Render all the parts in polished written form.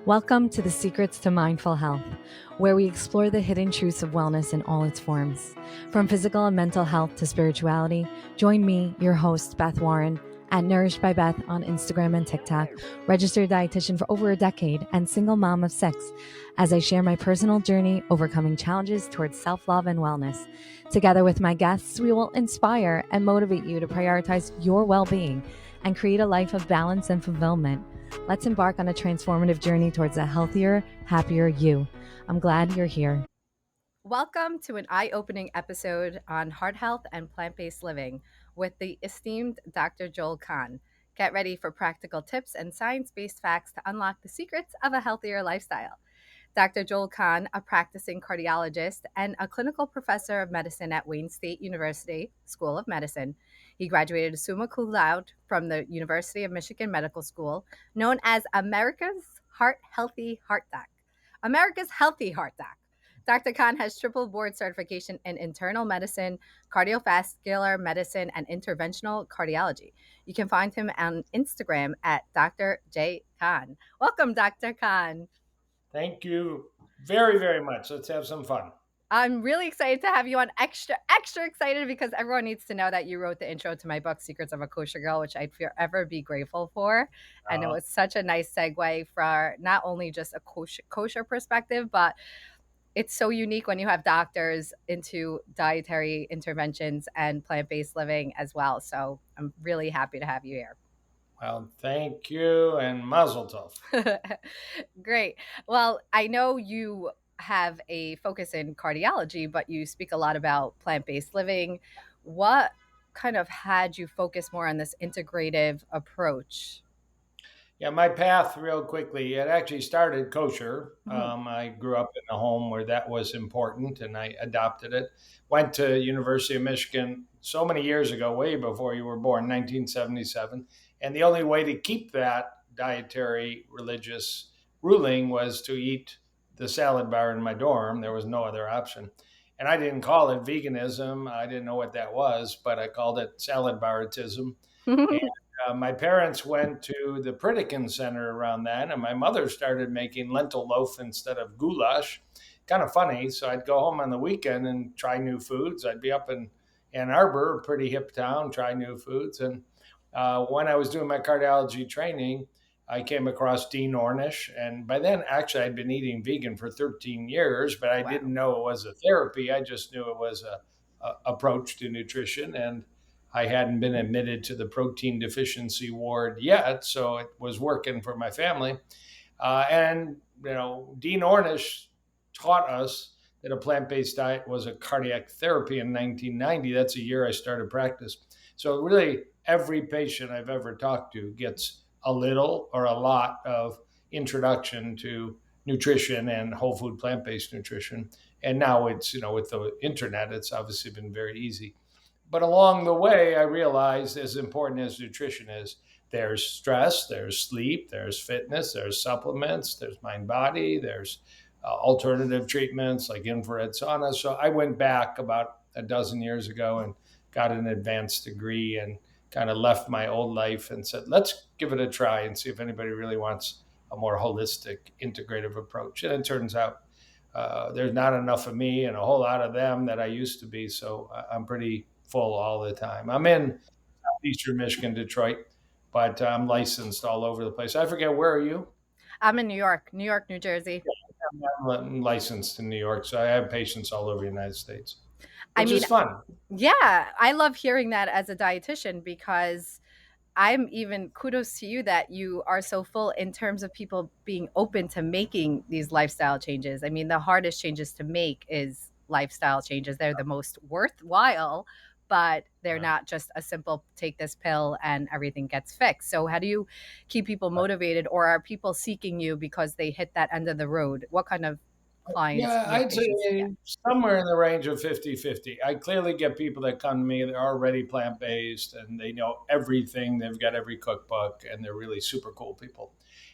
Welcome to the Secrets to Mindful Health, where we explore the hidden truths of wellness in all its forms. From physical and mental health to spirituality, join me, your host, Beth Warren, at Nourished by Beth on Instagram and TikTok, registered dietitian for over a decade, and single mom of 6, as I share my personal journey overcoming challenges towards self-love and wellness. Together with my guests, we will inspire and motivate you to prioritize your well-being and create a life of balance and fulfillment. Let's embark on a transformative journey towards a healthier, happier you. I'm glad you're here. Welcome to an eye opening episode on heart health and plant based living with the esteemed Dr. Joel Kahn. Get ready for practical tips and science based facts to unlock the secrets of a healthier lifestyle. Dr. Joel Kahn, a practicing cardiologist and a clinical professor of medicine at Wayne State University School of Medicine. He graduated summa cum laude from the University of Michigan Medical School, known as America's Healthy Heart Doc. Dr. Kahn has triple board certification in internal medicine, cardiovascular medicine, and interventional cardiology. You can find him on Instagram at Dr. J. Kahn. Welcome, Dr. Kahn. Thank you very, very much. Let's have some fun. I'm really excited to have you on. Extra excited because everyone needs to know that you wrote the intro to my book, Secrets of a Kosher Girl, which I'd forever be grateful for. And it Uh, was such a nice segue for not only just a kosher perspective, but it's so unique when you have doctors into dietary interventions and plant-based living as well. So I'm really happy to have you here. well, thank you and mazel tov. Great. Well, I know you have a focus in cardiology, but you speak a lot about plant based living. What kind of had you focus more on this integrative approach? Yeah, my path, real quickly, it actually started kosher. Mhm. I grew up in a home where that was important, and I adopted it. Went to University of Michigan so many years ago, way before you were born, 1977. And the only way to keep that dietary religious ruling was to eat the salad bar in my dorm. There was no other option. And I didn't call it veganism. I didn't know what that was, but I called it salad baritism. My parents went to the Pritikin Center around then, and my mother started making lentil loaf instead of goulash. Kind of funny. So I'd go home on the weekend and try new foods. I'd be up in Ann Arbor, a pretty hip town, try new foods. And when I was doing my cardiology training, I came across Dean Ornish. And by then, actually, I'd been eating vegan for 13 years, but I Wow. didn't know it was a therapy. I just knew it was a approach to nutrition. And I hadn't been admitted to the protein deficiency ward yet, so it was working for my family. Dean Ornish taught us that a plant-based diet was a cardiac therapy in 1990. That's a year I started practice. So really, every patient I've ever talked to gets a little or a lot of introduction to nutrition and whole food plant-based nutrition. And now it's, with the internet, it's obviously been very easy. But along the way, I realized as important as nutrition is, there's stress, there's sleep, there's fitness, there's supplements, there's mind body, there's alternative treatments like infrared sauna. So I went back about a dozen years ago and got an advanced degree and kind of left my old life and said, let's give it a try and see if anybody really wants a more holistic, integrative approach. And it turns out there's not enough of me and a whole lot of them that I used to be. So I'm pretty full all the time. I'm in southeastern Michigan, Detroit, but I'm licensed all over the place. I forget, where are you? I'm in New York, New Jersey. I'm licensed in New York, so I have patients all over the United States, I which mean, is fun. yeah, I love hearing that as a dietitian because I'm even kudos to you that you are so full in terms of people being open to making these lifestyle changes. I mean, the hardest changes to make is lifestyle changes. They're the most worthwhile, but they're Right. not just a simple take this pill and everything gets fixed. So, how do you keep people Right. motivated, or are people seeking you because they hit that end of the road? What kind of clients Yeah, do your I'd patients get? say somewhere in the range of 50-50. I clearly get people that come to me, they're already plant based and they know everything. They've got every cookbook and they're really super cool people.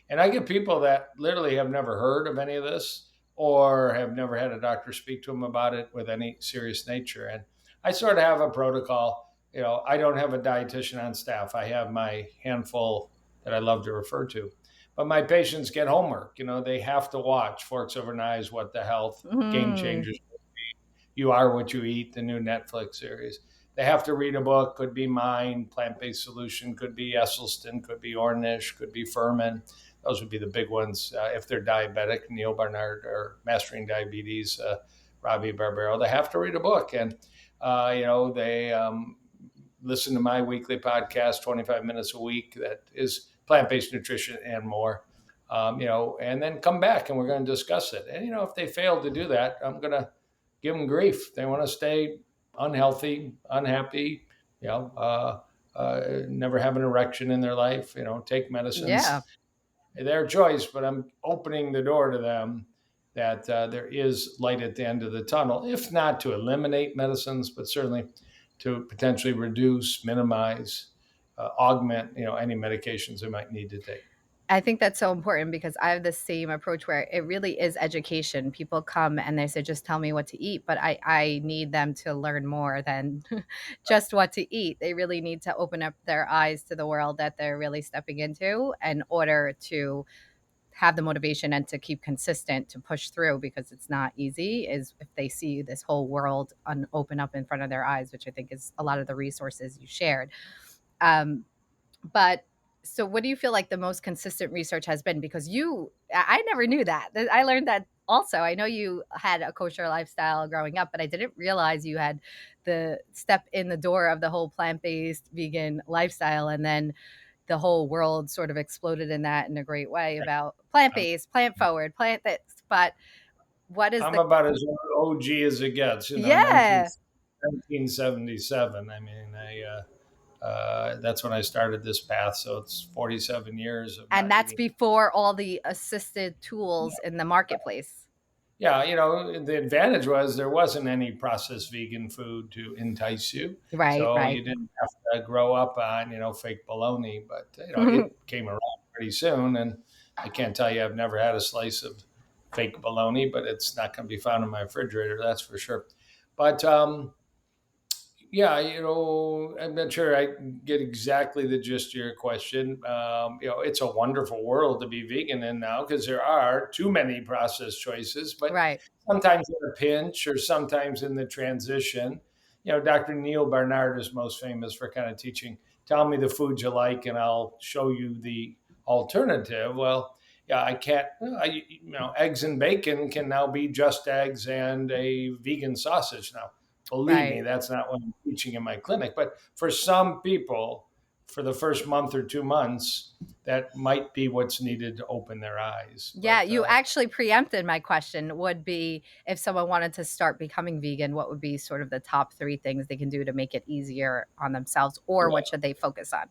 And I get people that literally have never heard of any of this or have never had a doctor speak to them about it with any serious nature. And I sort of have a protocol. I don't have a dietitian on staff, I have my handful that I love to refer to. But my patients get homework. They have to watch Forks Over Knives, What the Health, Game Mm. Changers, You Are What You Eat, the new Netflix series. They have to read a book. Could be mine, Plant Based Solution. Could be Esselstyn. Could be Ornish. Could be Furman. Those would be the big ones. If they're diabetic, Neil Barnard, or Mastering Diabetes, Robbie Barbero, they have to read a book. And, they listen to my weekly podcast, 25 minutes a week, that is plant based nutrition and more. And then come back and we're going to discuss it. And, if they fail to do that, I'm going to give them grief. They want to stay unhealthy, unhappy, never have an erection in their life, take Yeah. medicines, their choice, but I'm opening the door to them that there is light at the end of the tunnel, if not to eliminate medicines, but certainly to potentially reduce, minimize, augment, any medications they might need to take. I think that's so important because I have the same approach where it really is education. People come and they say, just tell me what to eat. But I need them to learn more than just what to eat. They really need to open up their eyes to the world that they're really stepping into in order to have the motivation and to keep consistent to push through, because it's not easy is if they see this whole world open up in front of their eyes, which I think is a lot of the resources you shared. Um, but so what do you feel like the most consistent research has been? Because I never knew that. I learned that also. I know you had a kosher lifestyle growing up, but I didn't realize you had the step in the door of the whole plant-based vegan lifestyle. And then the whole world sort of exploded in that in a great way about I'm, plant-based, plant forward, plant this. But what is I'm the, about as OG as it gets, 19, yeah. 1977. I mean, that's when I started this path. So it's 47 years of And not that's eating. before all the assisted tools in the marketplace. Yeah, the advantage was there wasn't any processed vegan food to entice you. Right, So right. you didn't have to grow up on, fake bologna, but, it came around pretty soon. And I can't tell you, I've never had a slice of fake bologna, but it's not going to be found in my refrigerator, that's for sure. But, yeah, I'm not sure I get exactly the gist of your question. It's a wonderful world to be vegan in now because there are too many processed choices, but Right. sometimes in a pinch or sometimes in the transition. Dr. Neil Barnard is most famous for kind of teaching, tell me the food you like and I'll show you the alternative. Well, yeah, I can't, eggs and bacon can now be just eggs and a vegan sausage now. Believe me, Right. that's not what I'm teaching in my clinic. But for some people, for the first month or 2 months, that might be what's needed to open their eyes. Yeah, But you actually preempted my question would be if someone wanted to start becoming vegan, what would be sort of the top three things they can do to make it easier on themselves, or what yeah, should they focus on?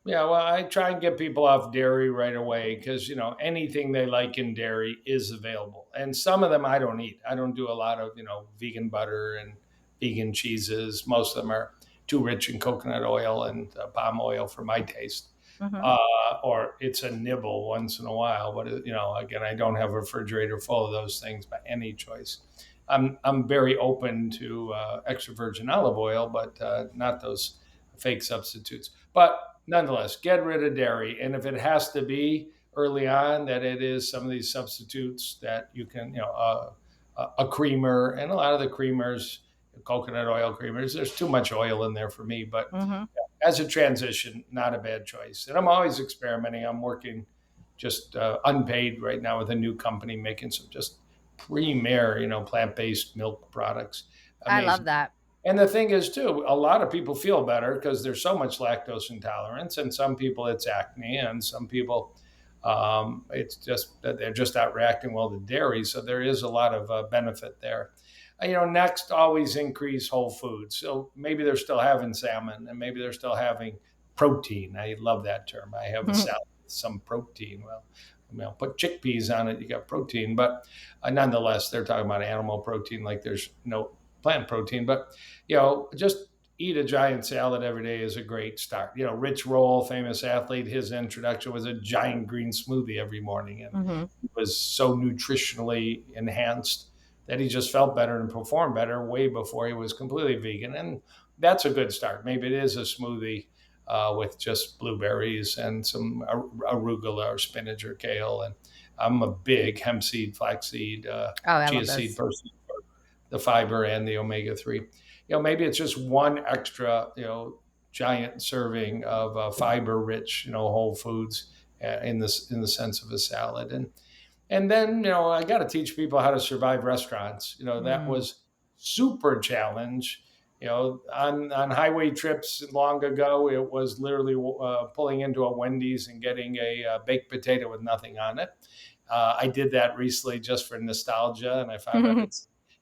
yeah, well, I try and get people off dairy right away because anything they like in dairy is available, and some of them I don't eat. I don't do a lot of vegan butter and vegan cheeses. Most of them are too rich in coconut oil and palm oil for my taste. Hmm. Or it's a nibble once in a while. But again, I don't have a refrigerator full of those things by any choice. I'm very open to extra virgin olive oil, but not those fake substitutes. But nonetheless, get rid of dairy, and if it has to be early on, that it is some of these substitutes that you can, a creamer, and a lot of the creamers, coconut oil creamers. There's too much oil in there for me, but Hmm. as a transition, not a bad choice. And I'm always experimenting. I'm working just unpaid right now with a new company making some just premier, plant-based milk products. I love Amazing. that. And the thing is, too, a lot of people feel better because there's so much lactose intolerance, and some people it's acne, and some people it's just that they're just not reacting well to dairy. So there is a lot of benefit there. Next, always increase whole foods. So maybe they're still having salmon, and maybe they're still having protein. I love that term. I have a salad with some protein. Well, put chickpeas on it, you got protein. But nonetheless, they're talking about animal protein like there's no plant protein. But, just eat a giant salad every day is a great start. Rich Roll, famous athlete, his introduction was a giant green smoothie every morning. And Hmm. it was so nutritionally enhanced that he just felt better and performed better way before he was completely vegan. And that's a good start. Maybe it is a smoothie with just blueberries and some arugula or spinach or kale. And I'm a big hemp seed, flaxseed, Oh, I chia love seed those. person for the fiber and the omega-3. Maybe it's just one extra, giant serving of fiber rich, whole foods in the sense of a salad. And then, I got to teach people how to survive restaurants. That Mm. was super challenge. On highway trips long ago, it was literally pulling into a Wendy's and getting a baked potato with nothing on it. I did that recently just for nostalgia, and I found out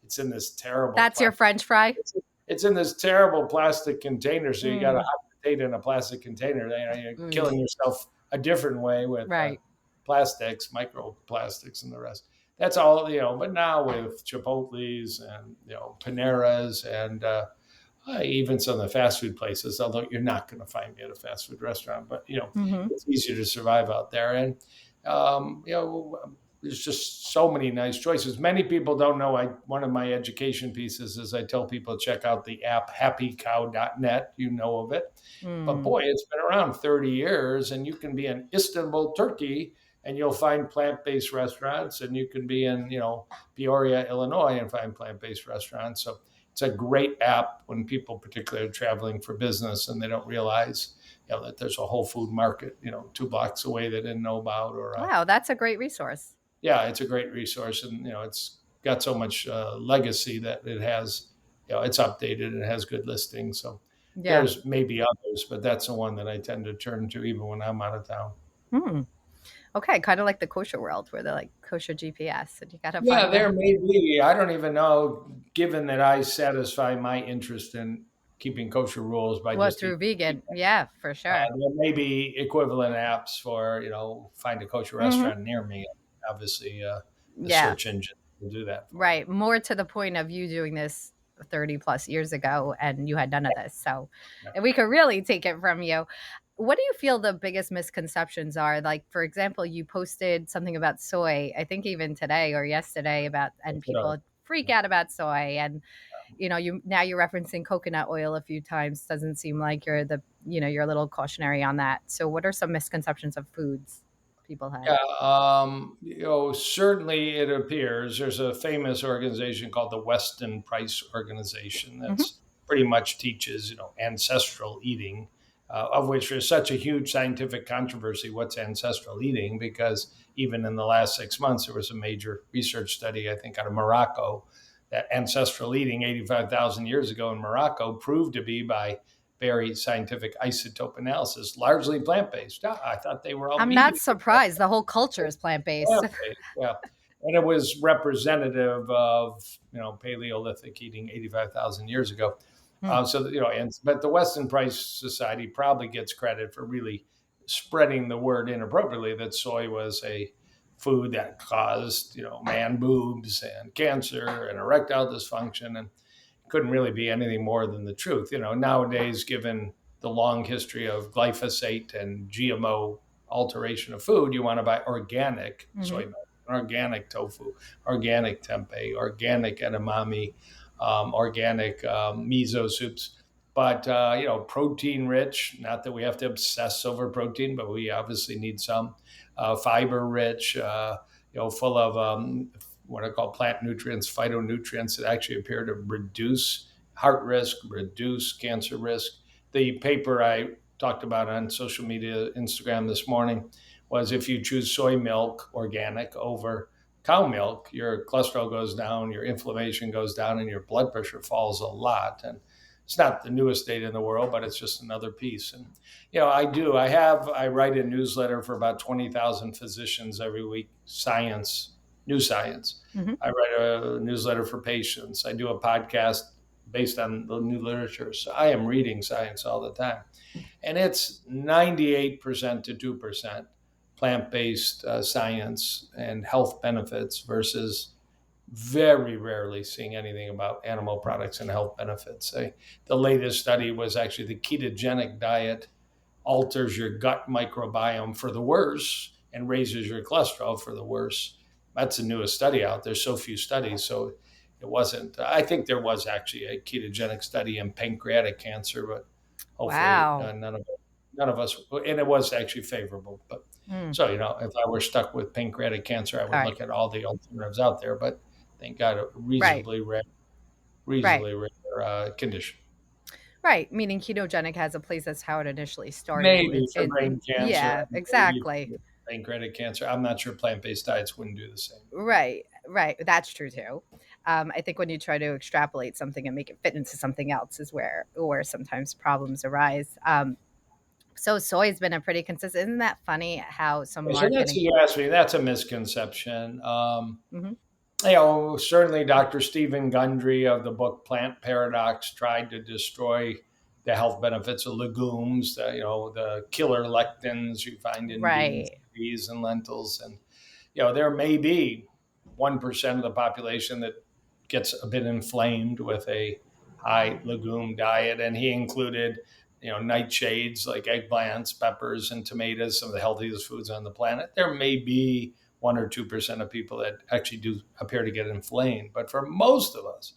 it's in this terrible That's your plastic. French fry? It's in this terrible plastic container. So you got a Mm. hot potato in a plastic container. You're Mm. killing yourself a different way with Right. plastics, microplastics, and the rest. That's all, But now with Chipotle's and Paneras and even some of the fast food places, although you're not going to find me at a fast food restaurant, but Hmm. it's easier to survive out there. And there's just so many nice choices. Many people don't know. One of my education pieces is I tell people check out the app happycow.net. You know of it, but Mm. boy, it's been around 30 years, and you can be in Istanbul, Turkey, and you'll find plant-based restaurants, and you can be in Peoria, Illinois, and find plant-based restaurants. So it's a great app when people particularly are traveling for business and they don't realize that there's a Whole Food market 2 blocks away they didn't know about. Or Wow, that's a great resource. yeah, it's a great resource, and it's got so much legacy that it has. It's updated and it has good listings. So Yeah. there's maybe others, but that's the one that I tend to turn to even when I'm out of town. Hmm. Okay, kind of like the kosher world where they're like kosher GPS and you got to Yeah, find there the may be. I don't even know, given that I satisfy my interest in keeping kosher rules by what just through eating meat. vegan. Yeah, for sure. There may be equivalent apps for, find a kosher Hmm. restaurant near me. Obviously, the Yeah, search engine will do that for me. right. More to the point of you doing this 30 plus years ago and you had none of this. So, Yeah. and we could really take it from you. What do you feel the biggest misconceptions are? Like, for example, you posted something about soy, I think even today or yesterday about, and Put people freak out about soy. And, you now you're referencing coconut oil a few times. Doesn't seem like you're a little cautionary on that. So, what are some misconceptions of foods people had? Yeah, certainly it appears there's a famous organization called the Weston Price Organization Hmm. that's pretty much teaches, ancestral eating, of which there's such a huge scientific controversy. What's ancestral eating? Because even in the last 6 months, there was a major research study, I think, out of Morocco, that ancestral eating 85,000 years ago in Morocco proved to be by very scientific isotope analysis, largely plant based. I thought they were all I'm meat not eaters. surprised. The whole culture is plant based. Plant-based, yeah. And it was representative of Paleolithic eating 85,000 years ago. So but the Weston Price Society probably gets credit for really spreading the word inappropriately that soy was a food that caused man boobs and cancer and erectile dysfunction, and couldn't really be anything more than the truth. Nowadays, given the long history of glyphosate and GMO alteration of food, you want to buy organic soy Hmm. milk, organic tofu, organic tempeh, organic edamame, organic miso soups. But protein rich. Not that we have to obsess over protein, but we obviously need some fiber rich. Full of what I call plant nutrients, phytonutrients that actually appear to reduce heart risk, reduce cancer risk. The paper I talked about on social media, Instagram this morning, was if you choose soy milk organic over cow milk, your cholesterol goes down, your inflammation goes down, and your blood pressure falls a lot. And it's not the newest data in the world, but it's just another piece. And I write a newsletter for about 20,000 physicians every week, new science. Hmm. I write a newsletter for patients. I do a podcast based on the new literature. So I am reading science all the time. And it's 98% to 2% plant based science and health benefits versus very rarely seeing anything about animal products and health benefits. The latest study was actually the ketogenic diet alters your gut microbiome for the worse and raises your cholesterol for the worse. That's the newest study out. There's so few studies, so it wasn't. I think there was actually a ketogenic study in pancreatic cancer, but hopefully Wow. none of it. none of us, and it was actually favorable. But Mm. so, if I were stuck with pancreatic cancer, I All would right. look at all the alternatives out there. But thank God, a Right. Right. reasonably rare condition. Right. Meaning ketogenic has a place. That's how it initially started. Maybe for brain cancer, Yeah, maybe exactly. for pancreatic cancer. I'm not sure plant-based diets wouldn't do the same. Right. Right. That's true too. I think when you try to extrapolate something and make it fit into something else is where sometimes problems arise. So soy has been a pretty consistent. Isn't that funny how some So that's, marketing? you asked me, that's a misconception. Hmm. Certainly Dr. Stephen Gundry of the book Plant Paradox tried to destroy the health benefits of legumes, the killer lectins you find in beans, Right. peas, and lentils. And, there may be 1% of the population that gets a bit inflamed with a high legume diet. And he included, nightshades like eggplants, peppers, and tomatoes, some of the healthiest foods on the planet. There may be 1 or 2% of people that actually do appear to get inflamed. But for most of us,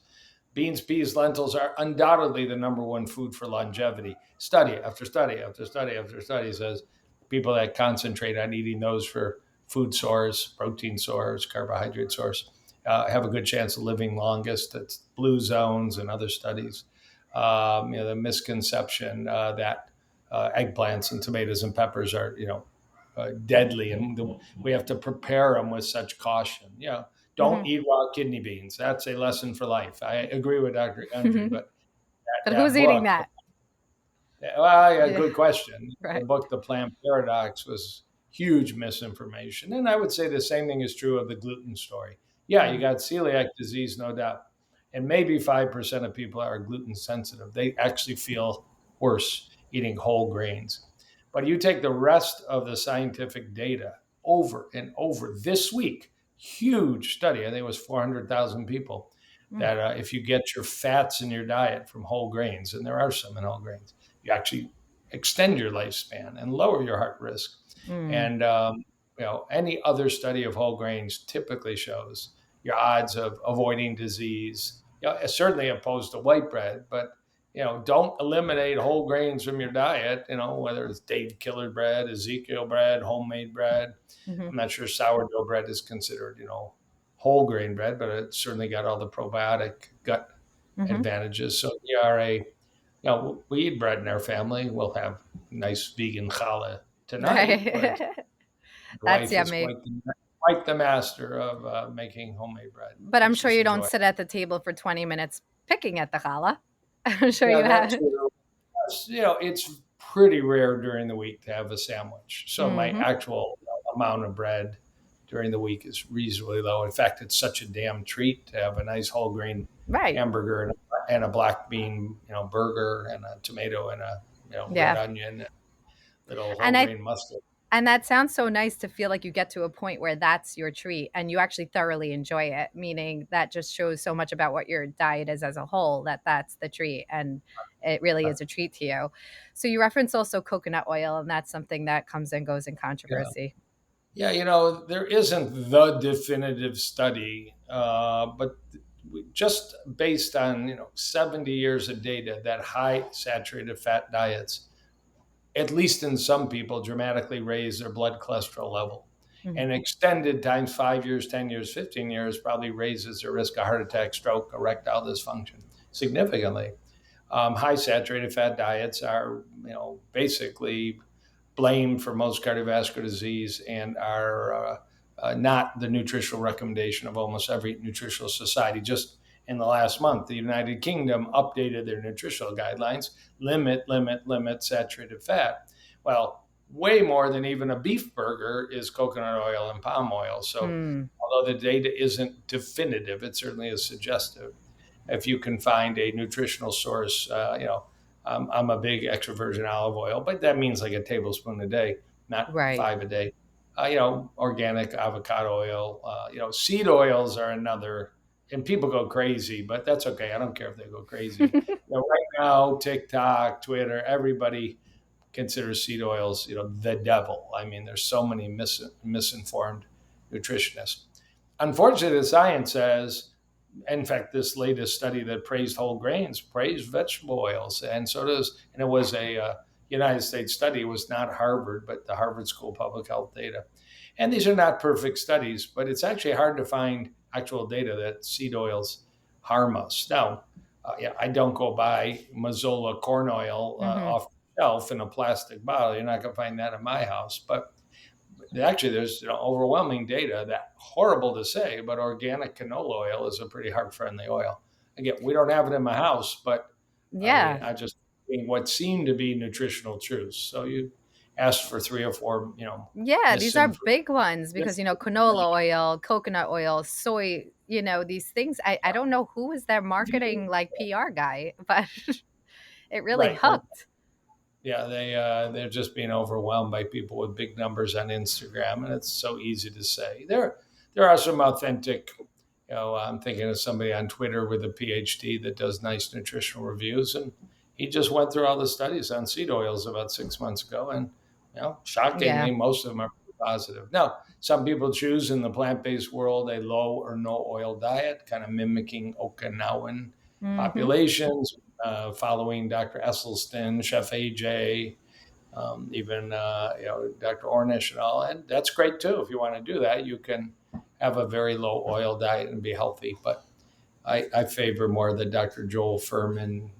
beans, peas, lentils are undoubtedly the number one food for longevity. Study after study after study after study says people that concentrate on eating those for food source, protein source, carbohydrate source, have a good chance of living longest. That's blue zones and other studies. The misconception that eggplants and tomatoes and peppers are, deadly, and we have to prepare them with such caution. Don't Hmm. eat raw kidney beans. That's a lesson for life. I agree with Dr. Gundry, but But that who's eating book, that? well, yeah, Yeah. good question. The Right. book, The Plant Paradox, was huge misinformation. And I would say the same thing is true of the gluten story. Yeah, you Mm. got celiac disease, no doubt. And maybe 5% of people are gluten sensitive. They actually feel worse eating whole grains. But you take the rest of the scientific data over and over this week, huge study, I think it was 400,000 people, Mm. that if you get your fats in your diet from whole grains, and there are some in whole grains, you actually extend your lifespan and lower your heart risk. Mm. And any other study of whole grains typically shows your odds of avoiding disease. Certainly opposed to white bread, but don't eliminate whole grains from your diet. Whether it's Dave Killer bread, Ezekiel bread, homemade bread. Hmm. I'm not sure sourdough bread is considered, whole grain bread, but it's certainly got all the probiotic gut Hmm. advantages. So we are we eat bread in our family. We'll have nice vegan challah tonight, but Right. my That's wife is yummy. quite the master of making homemade bread, But I'm which sure is you don't enjoyable. sit at the table for 20 minutes picking at the challah. I'm sure Yeah, you that have. too. Plus, it's pretty rare during the week to have a sandwich. So my Hmm. actual amount of bread during the week is reasonably low. In fact, it's such a damn treat to have a nice whole grain Right. hamburger and a black bean, burger and a tomato and a red Yeah. onion and little whole And I grain mustard. and that sounds so nice to feel like you get to a point where that's your treat and you actually thoroughly enjoy it, meaning that just shows so much about what your diet is as a whole that that's the treat and it really is a treat to you. So you reference also coconut oil and that's something that comes and goes in Yeah. controversy. Yeah, there isn't the definitive study, but just based on 70 years of data, that high saturated fat diets, at least in some people, dramatically raise their blood cholesterol level. Mhm. And extended times 5 years, 10 years, 15 years probably raises their risk of heart attack, stroke, erectile dysfunction significantly. High saturated fat diets are, basically blamed for most cardiovascular disease and are not the nutritional recommendation of almost every nutritional society. Just in the last month, the United Kingdom updated their nutritional guidelines, limit saturated fat. Well, way more than even a beef burger is coconut oil and palm oil. So, Mm, although the data isn't definitive, it certainly is suggestive. If you can find a nutritional source, I'm a big extra virgin olive oil, but that means like a tablespoon a day, not right. five a day. Organic avocado oil. Seed oils are another, and people go crazy, but that's okay. I don't care if they go crazy. Right now, TikTok, Twitter, everybody considers seed oils, the devil. I mean, there's so many misinformed nutritionists. Unfortunately, the science says, in fact, this latest study that praised whole grains praised vegetable oils, and so does, and it was a United States study. It was not Harvard, but the Harvard School of Public Health data. And these are not perfect studies, but it's actually hard to find actual data that seed oils harm us. Now, yeah, I don't go buy Mazola corn oil Hmm. off the shelf in a plastic bottle. You're not going to find that in my house. But actually, there's overwhelming data that, horrible to say, but organic canola oil is a pretty heart friendly oil. Again, we don't have it in my house, but I mean, Yeah. I just think what seemed to be nutritional truths. So you asked for three or four, Yeah, these are misinformation. big ones because, canola oil, coconut oil, soy, these things. I don't know who is their marketing like PR guy, but it really Right. Well, hooked. yeah, they're just being overwhelmed by people with big numbers on Instagram, and it's so easy to say. There are some authentic. I'm thinking of somebody on Twitter with a PhD that does nice nutritional reviews, and he just went through all the studies on seed oils about 6 months ago, and Yeah. shockingly, most of them are positive. Now, some people choose in the plant-based world a low or no oil diet, kind of mimicking Okinawan Hmm. populations, following Dr. Esselstyn, Chef AJ, even Dr. Ornish and all, and that's great too. If you want to do that, you can have a very low oil diet and be healthy. But I favor more the Dr. Joel Furman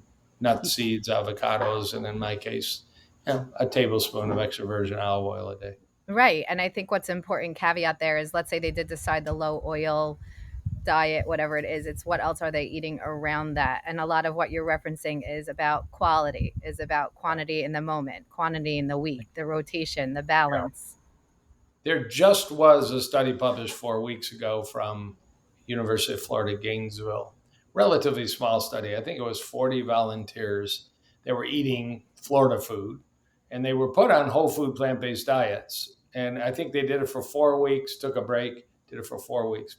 nut seeds, avocados, and in my case, a tablespoon of extra virgin olive oil a day. Right. And I think what's important caveat there is, let's say they did decide the low oil diet, whatever it is, it's what else are they eating around that. And a lot of what you're referencing is about quality, is about quantity in the moment, quantity in the week, the rotation, the balance. There just was a study published 4 weeks ago from University of Florida, Gainesville. Relatively small study. I think it was 40 volunteers. They were eating Florida food, and they were put on whole food plant-based diets. And I think they did it for 4 weeks, took a break, did it for 4 weeks.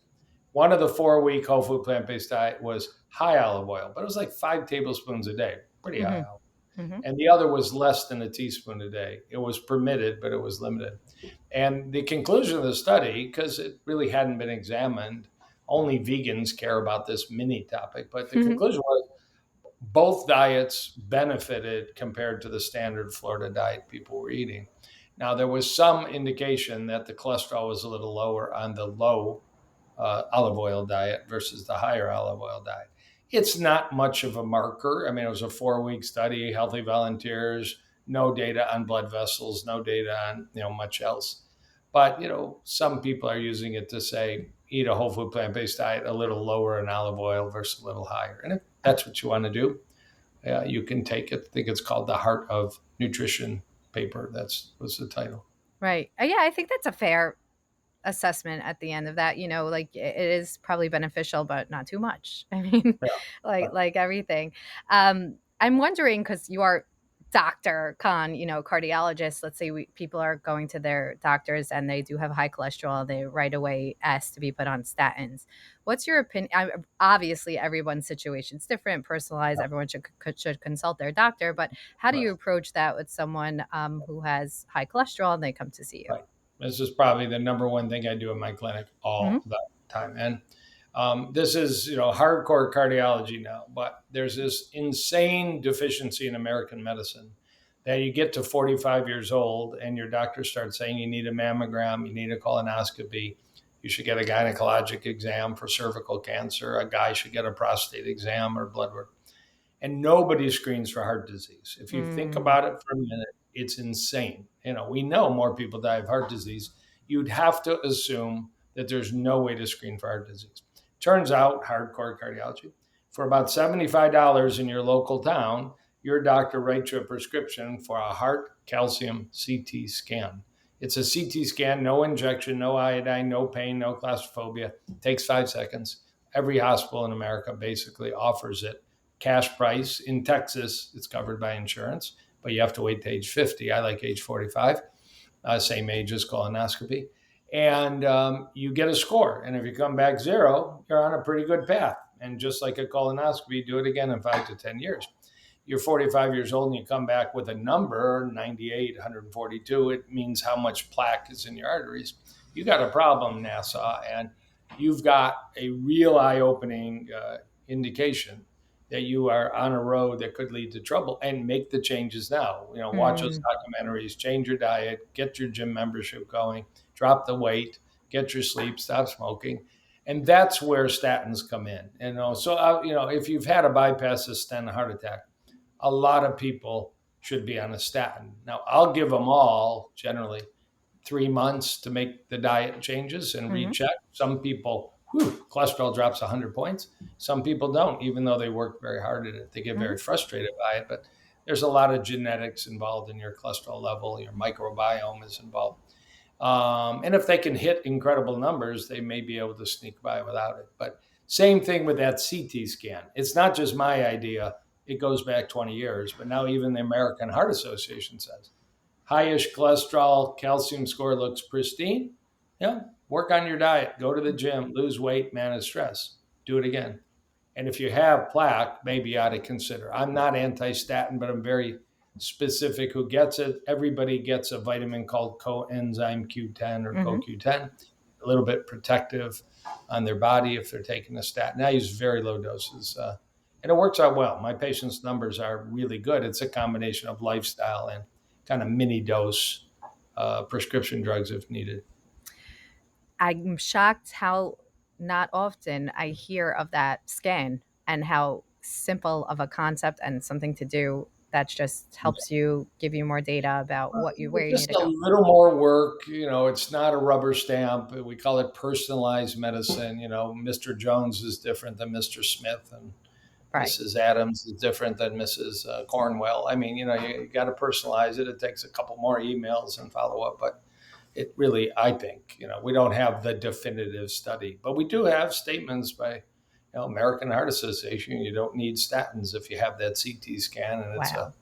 One of the 4 week whole food plant-based diet was high olive oil, but it was like 5 tablespoons a day, pretty high Hmm. olive. Hmm. And the other was less than a teaspoon a day. It was permitted, but it was limited. And the conclusion of the study, because it really hadn't been examined, only vegans care about this mini topic, but the Hmm. conclusion was both diets benefited compared to the standard Florida diet people were eating. Now, there was some indication that the cholesterol was a little lower on the low olive oil diet versus the higher olive oil diet. It's not much of a marker. I mean, it was a 4 week study, healthy volunteers, no data on blood vessels, no data on much else. But some people are using it to say eat a whole food plant based diet a little lower in olive oil versus a little higher. And if that's what you want to do, you can take it. I think it's called the Heart of Nutrition paper. That's was the title. Right. Yeah, I think that's a fair assessment at the end of that. Like, it is probably beneficial, but not too much. I mean, Yeah. like everything. I'm wondering, because you are Dr. Kahn, cardiologist. Let's say people are going to their doctors and they do have high cholesterol. They right away ask to be put on statins. What's your opinion? Obviously, everyone's situation is different, personalized. Everyone should consult their doctor. But how do Right. you approach that with someone who has high cholesterol and they come to see you? Right. This is probably the number one thing I do in my clinic all Hmm. the time. And this is, hardcore cardiology now, but there's this insane deficiency in American medicine that you get to 45 years old and your doctor starts saying you need a mammogram, you need a colonoscopy, you should get a gynecologic exam for cervical cancer, a guy should get a prostate exam or blood work, and nobody screens for heart disease. If you think Mm. about it for a minute, it's insane. We know more people die of heart disease. You'd have to assume that there's no way to screen for heart disease. Turns out, hardcore cardiology, for about $75 in your local town, your doctor writes you a prescription for a heart calcium CT scan. It's a CT scan, no injection, no iodine, no pain, no claustrophobia. Takes 5 seconds. Every hospital in America basically offers it. Cash price. In Texas, it's covered by insurance, but you have to wait to age 50. I like age 45, same age as colonoscopy. And you get a score. And if you come back zero, you're on a pretty good path. And just like a colonoscopy, do it again in 5 to 10 years. You're 45 years old and you come back with a number 98, 142. It means how much plaque is in your arteries. You got a problem, NASA, and you've got a real eye opening indication that you are on a road that could lead to trouble, and make the changes now. Watch those Mm. documentaries, change your diet, get your gym membership going, drop the weight, get your sleep, stop smoking. And that's where statins come in. So if you've had a bypass, a stent, a heart attack, a lot of people should be on a statin. Now, I'll give them all generally 3 months to make the diet changes and Hmm. recheck. Some people, cholesterol drops 100 points. Some people don't, even though they work very hard at it. They get Hmm. very frustrated by it. But there's a lot of genetics involved in your cholesterol level. Your microbiome is involved. And if they can hit incredible numbers, they may be able to sneak by without it. But same thing with that CT scan. It's not just my idea. It goes back 20 years. But now even the American Heart Association says highish cholesterol, calcium score looks pristine. Yeah, work on your diet, go to the gym, lose weight, manage stress. Do it again. And if you have plaque, maybe you ought to consider. I'm not anti-statin, but I'm very specific who gets it. Everybody gets a vitamin called coenzyme Q10 or Hmm. CoQ10, a little bit protective on their body if they're taking a statin. I use very low doses, and it works out well. My patients' numbers are really good. It's a combination of lifestyle and kind of mini dose prescription drugs if needed. I'm shocked how not often I hear of that scan and how simple of a concept and something to do that just helps you give you more data about where you need Just to a go. little more work. It's not a rubber stamp. We call it personalized medicine. Mr. Jones is different than Mr. Smith, and Right. Mrs. Adams is different than Mrs. Cornwell. I mean, you got to personalize it. It takes a couple more emails and follow up, but it really, I think, we don't have the definitive study, but we do have statements by, American Heart Association. You don't need statins if you have that CT scan, and it's a Wow.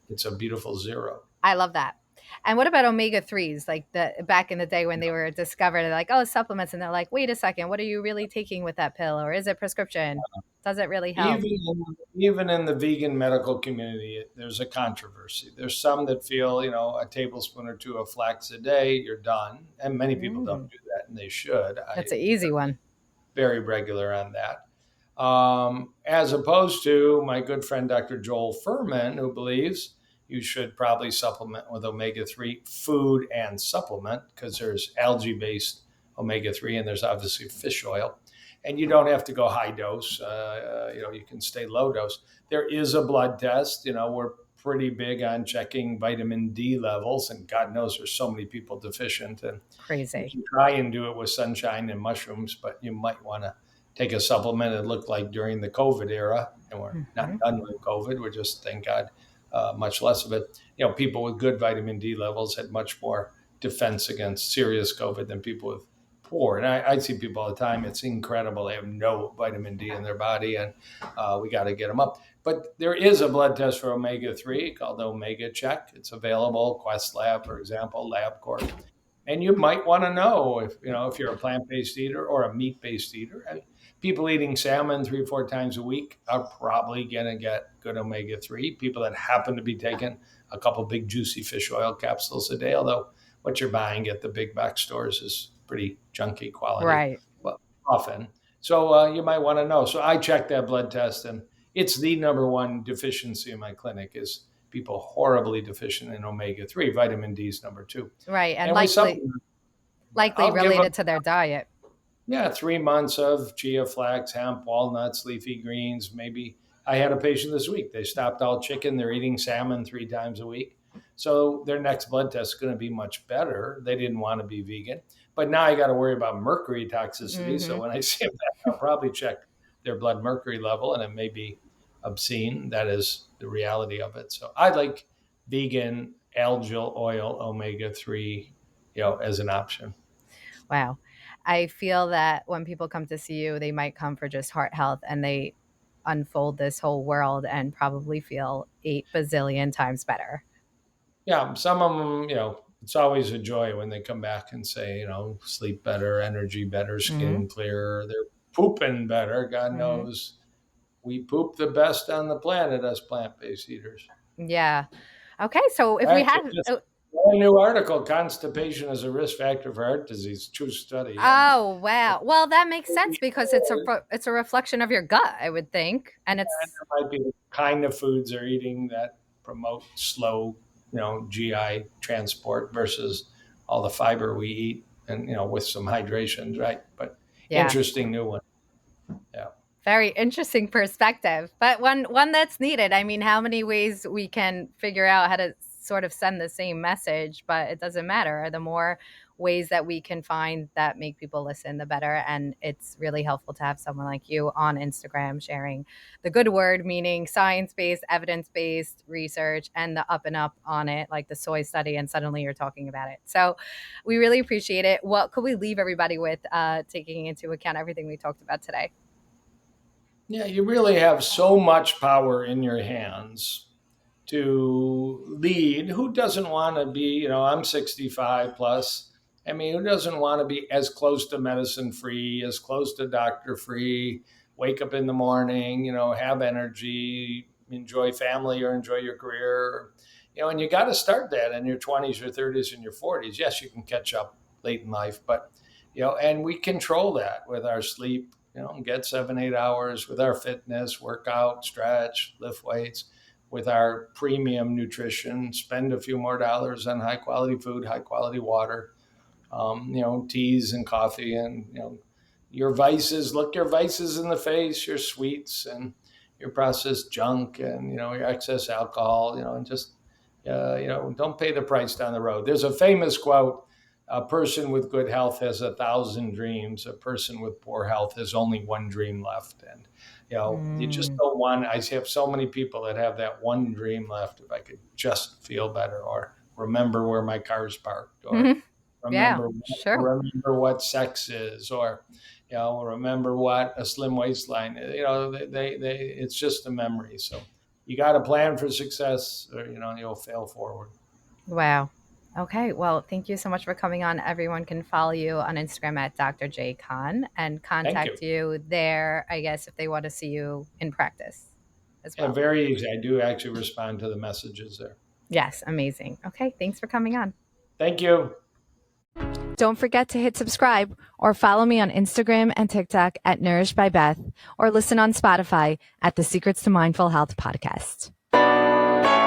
it's a beautiful zero. I love that. And what about omega 3s? Like the back in the day when they were discovered, they're like, oh, supplements. And they're like, wait a second, what are you really taking with that pill? Or is it prescription? Does it really help? Even in the vegan medical community, there's a controversy. There's some that feel, a tablespoon or two of flax a day, you're done, and many people don't Mm, do that, and they should. that's an easy one. Very regular on that. As opposed to my good friend Dr. Joel Furman, who believes you should probably supplement with omega 3 food and supplement because there's algae based omega 3 and there's obviously fish oil. And you don't have to go high dose, you can stay low dose. There is a blood test. We're pretty big on checking vitamin D levels, and God knows there's so many people deficient. And you Crazy. can try and do it with sunshine and mushrooms, but you might want to take a supplement. It looked like during the COVID era, and we're not Hmm. done with COVID. We're just, thank God, much less of it. People with good vitamin D levels had much more defense against serious COVID than people with poor. And I see people all the time. It's incredible. They have no vitamin D in their body, and we got to get them up. But there is a blood test for omega 3 called Omega Check. It's available, Quest Lab, for example, LabCorp. And you might want to know if you're a plant-based eater or a meat-based eater. I mean, people eating salmon 3 or 4 times a week are probably going to get good omega-3. People that happen to be taking a couple big juicy fish oil capsules a day, although what you're buying at the big box stores is pretty junky quality, Right. well, often. So you might want to know. So I checked that blood test, and it's the number one deficiency in my clinic is people horribly deficient in omega-3. Vitamin D is number two. Right. And And we likely supplement. likely I'll give them, related to their diet. yeah, 3 months of chia flax, hemp, walnuts, leafy greens. Maybe I had a patient this week. They stopped all chicken. They're eating salmon 3 times a week. So their next blood test is going to be much better. They didn't want to be vegan. But now I got to worry about mercury toxicity. So Hmm. when I see them back, I'll probably check their blood mercury level, and it may be obscene. That is the reality of it. So I like vegan algal oil omega 3, as an option. Wow. I feel that when people come to see you, they might come for just heart health and they unfold this whole world and probably feel 8 bazillion times better. Yeah, some of them, it's always a joy when they come back and say, sleep better, energy better, Hmm. skin clearer, they're pooping better. God Hmm. knows we poop the best on the planet, us plant based eaters. Yeah. Okay. So if we Actually, have, just, A new article: constipation is a risk factor for heart disease. True study. Oh, wow. Well, that makes sense because it's a reflection of your gut, I would think. And And it's there might be the kind of foods they're eating that promote slow, GI transport versus all the fiber we eat, and with some hydration, right? But yeah. interesting new one. Yeah. Very interesting perspective, but one that's needed. I mean, how many ways we can figure out how to sort of send the same message, but it doesn't matter. The more ways that we can find that make people listen, the better. And it's really helpful to have someone like you on Instagram sharing the good word, meaning science-based, evidence-based research and the up and up on it, like the soy study, and suddenly you're talking about it. So we really appreciate it. What could we leave everybody with, taking into account everything we talked about today? Yeah, you really have so much power in your hands to lead. Who doesn't want to be, I'm 65 plus. I mean, who doesn't want to be as close to medicine free, as close to doctor free, wake up in the morning, have energy, enjoy family or enjoy your career, and you got to start that in your 20s or 30s and your 40s. Yes, you can catch up late in life, but, and we control that with our sleep, get 7, 8 hours with our fitness, work out, stretch, lift weights, with our premium nutrition, spend a few more dollars on high quality food, high quality water, teas and coffee, and your vices. Look your vices in the face, your sweets and your processed junk, and your excess alcohol. And just don't pay the price down the road. There's a famous quote: "A person with good health has 1,000 dreams. A person with poor health has only one dream left." And you just Mm. don't want. I have so many people that have that one dream left. If I could just feel better, or remember where my car's parked, or Yeah, remember sure. remember what sex is, or remember what a slim waistline is. They it's just a memory. So you got to plan for success, or you'll fail forward. Wow. Okay. Well, thank you so much for coming on. Everyone can follow you on Instagram at Dr. J. Kahn and Thank you. contact you there, I guess, if they want to see you in practice as And well. very easy. I do actually respond to the messages there. Yes. Amazing. Okay. Thanks for coming on. Thank you. Don't forget to hit subscribe or follow me on Instagram and TikTok at Nourished by Beth, or listen on Spotify at the Secrets to Mindful Health podcast.